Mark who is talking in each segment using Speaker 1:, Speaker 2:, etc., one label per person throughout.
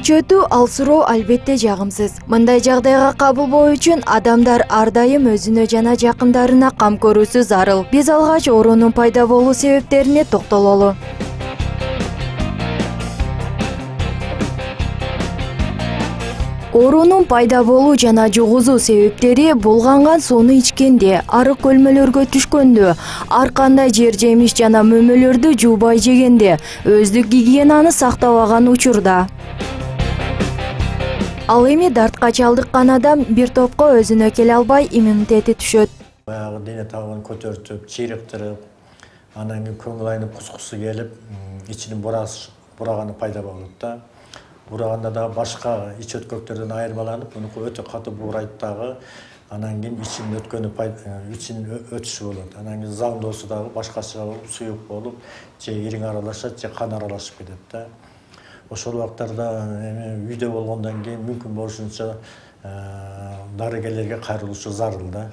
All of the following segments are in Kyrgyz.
Speaker 1: көчөтүү алсыроо албетте жагымсыз. Мындай жагдайга кабылбоо үчүн адамдар ар дайым өзүнө жана жакындарына кам көрүүсү зарыл. Биз алгач оорунун пайда болуу себептерине токтололу. Оорунун пайда болуу жана жугузуу себептери булганган сууну ичкенде, арык көлмөлөргө түшкөндө, ар кандай жер жемиш жана мөмөлөрдү жуубай жегенде, өздүк гигиенаны сактабаган учурда. Ал эми дартка чалдыккан адам бир топко өзүнө келе албай иммунитети түшөт.
Speaker 2: Баягы дене табын көтөртүп, чыйрыктырып, анан кийин көңүл айнып кускусу келип, ичинин бураганы пайда болот да. Бураганда да башка ич өткөктөрдөн айырмаланып, мунуку өтө катуу буурайт дагы. Анан кийин ичинин өтүшү болот. Анан кийин заңдоосу дагы башкача болуп, суюк болуп, же ириң аралашат, же кан аралашып кетет да. Ошол убактарда эми үйдө болгондон кийин мүмкүн болушунча дарыгерлерге кайрылушу зарыл да.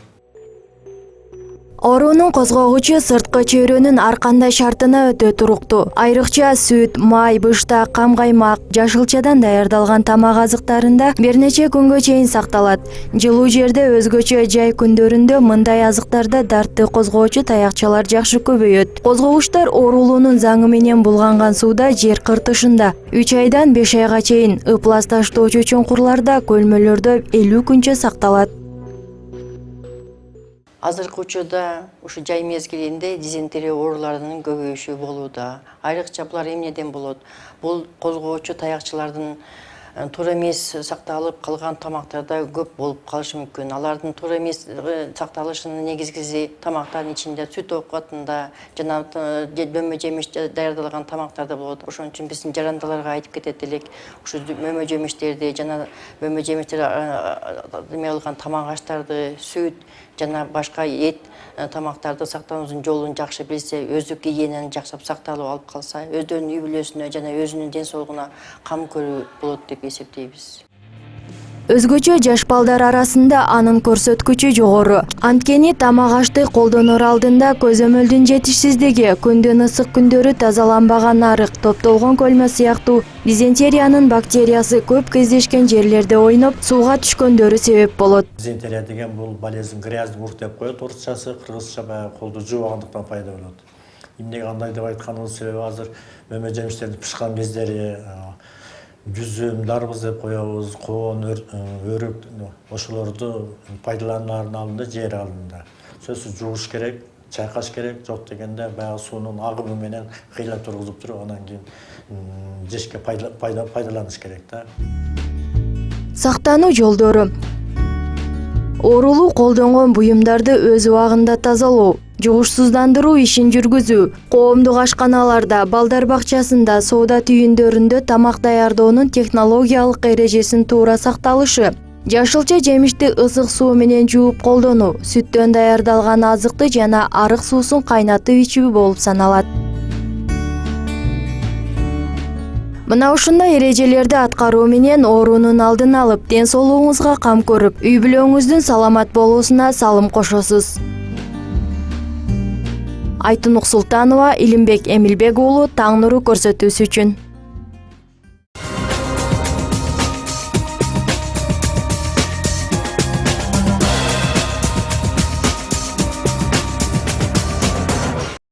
Speaker 1: Оорунун козгогучу сырткы чөйрөнүн ар кандай шартына өтө туруктуу. Айрыкча сүт, май, быштак, кам-каймак, жашылчадан даярдалган тамак азыктарында бир нече күнгө чейин сакталат. Жылуу жерде өзгөчө жай күндөрүндө мындай азыктарда дартты козгоочу таякчалар жакшы көбөйөт. Козгогучтар оорулуунун заңы менен булганган сууда жер кыртышында 3 айдан 5 айга чейин, ыплас таштоочу чуңкурларда, көлмөлөрдө 50 күнчө сакталат.
Speaker 3: Азыркы учурда ушу жай мезгилинде дизентерия ооруларынын көбөйүшү болууда. Айрыкча булар эмнеден болот? Бул козгоочу таякчылардын туура эмес сакталып калган тамактарда көп болуп калышы мүмкүн. Алардын туура эмес сакталышынын негизгиси тамактардын ичинде сүт оокатында жана мөмө жемиш даярдалган тамактарда болот. Ошон үчүн биздин жарандаларга айтып кетет элек, ушу мөмө жемиштерди жана мөмө жемиштер эме кылган тамак аштарды, сүт жана башка эт тамактарды сактоонун жолун жакшы билсе, өздүк гигиенаны жакшап сакталып алып калса, өздөрүнүн үй бүлөсүнө жана өзүнүн ден соолугуна кам көрүү болот деп эсептейбиз.
Speaker 1: Өзгөчө жаш балдар арасында анын көрсөткүчү жогору. Анткени тамак ашты колдонор алдында көзөмөлдүн жетишсиздиги, күндүн ысык күндөрү тазаланбаган арык, топтолгон көлмө сыяктуу дизентериянын бактериясы көп кездешкен жерлерде ойноп, сууга түшкөндөрү себеп болот.
Speaker 2: Дизентерия деген бул болезнь грязный ур деп коет орусчасы, кыргызча баягы колду жуубагандыктан пайда болот. Эмнеге андай деп айтканыбыз себеби азыр мөмө жемиштердин пышкан кездери, жүзүм, дарбыз деп коебуз, коон, өрүк, ошолорду пайдалануулардын алдында жер алынды. Сөзсүз жууш керек, чайкаш керек, жок дегенде баягы суунун агымы менен кыйла тургузуп туруп, анан кийин жешке пайдаланыш керек да.
Speaker 1: Сактануу жолдору. Оорулуу колдонгон буюмдарды өз убагында тазалоо, жугушсуздандыруу ишин жүргүзүү, коомдук ашканаларда, балдар бакчасында, соода түйүндөрүндө тамак даярдоонун технологиялык эрежесин туура сакталышы, жашылча жемишти ысык суу менен жууп колдонуу, сүттөн даярдалган азыкты жана арык суусун кайнатып ичүү болуп саналат. Мына ушундай эрежелерди аткаруу менен оорунун алдын алып, ден соолугуңузга кам көрүп, үй бүлөңүздүн саламат болуусуна салым кошосуз. Айтунук Султанова, Илимбек Эмилбек уулу, Таң нуру көрсөтүүсү үчүн.